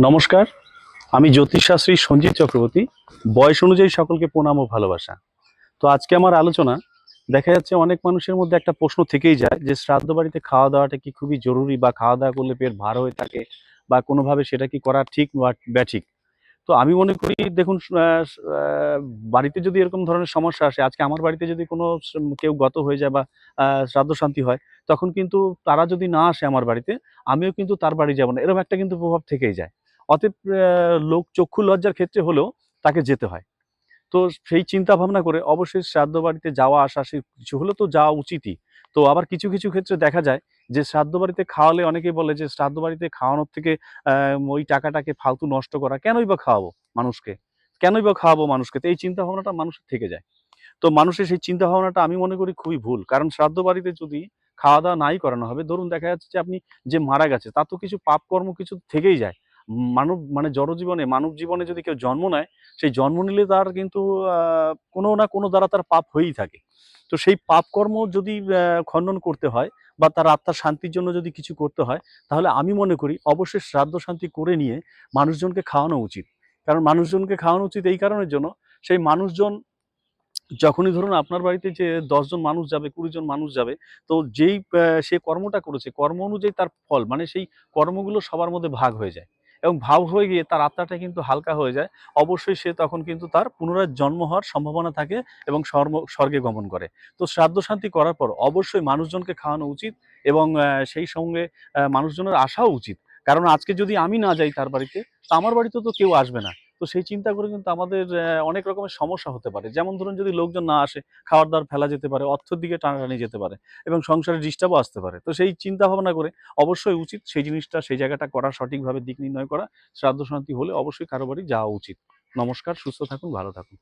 নমস্কার, আমি জ্যোতিষশাস্ত্রী সঞ্জিত চক্রবর্তী। বয়স অনুযায়ী সকলকে প্রণাম ও ভালোবাসা। তো আজকে আমার আলোচনা, দেখা যাচ্ছে অনেক মানুষের মধ্যে একটা প্রশ্ন থেকেই যায় যে শ্রাদ্ধ বাড়িতে খাওয়া দাওয়াটা কি খুবই জরুরি, বা খাওয়া দাওয়া করলে পেট ভার হয়ে থাকে, বা কোনোভাবে সেটা কি করা ঠিক বা ব্যাঠিক। তো আমি মনে করি, দেখুন, বাড়িতে যদি এরকম ধরনের সমস্যা আসে, আজকে আমার বাড়িতে যদি কোনো কেউ গত হয়ে যায় বা শ্রাদ্ধ শান্তি হয়, তখন কিন্তু তারা যদি না আসে আমার বাড়িতে, আমিও কিন্তু তার বাড়ি যাব না, এরকম একটা কিন্তু প্রভাব থেকেই যায়। অতএব লোক চক্ষু লজ্জার ক্ষেত্রে হলেও তাকে যেতে হয়। তো সেই চিন্তা ভাবনা করে অবশ্যই শ্রাদ্ধ বাড়িতে যাওয়া আসা, সে কিছু হলে তো যাওয়া উচিতই। তো আবার কিছু কিছু ক্ষেত্রে দেখা যায় যে শ্রাদ্ধ বাড়িতে খাওয়ালে অনেকেই বলে যে শ্রাদ্ধ বাড়িতে খাওয়ানোর থেকে ওই টাকাটাকে ফালতু নষ্ট করা, কেনই বা খাওয়াবো মানুষকে, কেনই বা খাওয়াবো মানুষকে। তো এই চিন্তা ভাবনাটা মানুষের থেকে যায়। তো মানুষের সেই চিন্তা ভাবনাটা আমি মনে করি খুবই ভুল। কারণ শ্রাদ্ধ বাড়িতে যদি খাওয়া দাওয়া নাই করানো হবে, ধরুন দেখা যাচ্ছে যে আপনি যে মারা গেছে, তার তো কিছু পাপ কর্ম কিছু থেকেই যায়। মানব মানে জড়জীবনে, মানব জীবনে যদি কেউ জন্ম নেয়, সেই জন্ম নিলে তার কিন্তু কোনো না কোনো দ্বারা তার পাপ হয়েই থাকে। তো সেই পাপ কর্ম যদি খণ্ডন করতে হয়, বা তার আত্মার শান্তির জন্য যদি কিছু করতে হয়, তাহলে আমি মনে করি অবশ্যই শ্রাদ্ধ শান্তি করে নিয়ে মানুষজনকে খাওয়ানো উচিত। কারণ মানুষজনকে খাওয়ানো উচিত এই কারণের জন্য, সেই মানুষজন যখনই ধরুন আপনার বাড়িতে যে ১০ জন মানুষ যাবে, ২০ জন মানুষ যাবে, তো যেই সে কর্মটা করেছে, কর্ম অনুযায়ী তার ফল, মানে সেই কর্মগুলো সবার মধ্যে ভাগ হয়ে যায়। এবং ভাগ হয়ে গিয়ে তার আত্মাটা কিন্তু হালকা হয়ে যায়। অবশ্যই সে তখন কিন্তু তার পুনরায় জন্ম হওয়ার সম্ভাবনা থাকে এবং স্বর্গে গমন করে। তো শ্রাদ্ধ শান্তি করার পর অবশ্যই মানুষজনকে খাওয়ানো উচিত, এবং সেই সঙ্গে মানুষজনের আসাও উচিত। কারণ আজকে যদি আমি না যাই তার বাড়িতে, তো আমার বাড়িতে তো কেউ আসবে না। তো সেই চিন্তা করে কিন্তু আমাদের অনেক রকমের সমস্যা হতে পারে। যেমন ধরুন, যদি লোকজন না আসে, খাবার-দাবার ফেলা যেতে পারে, অর্থের দিকে টানাটানি যেতে পারে, এবং সংসারে ডিস্টার্বও আসতে পারে। তো সেই চিন্তা ভাবনা করে অবশ্যই উচিত সেই জিনিসটা, সেই জায়গাটা করা, সঠিকভাবে দিক নির্ণয় করা। শ্রাদ্ধ শান্তি হলে অবশ্যই কারো বাড়ি যাওয়া উচিত। নমস্কার, সুস্থ থাকুন, ভালো থাকুন।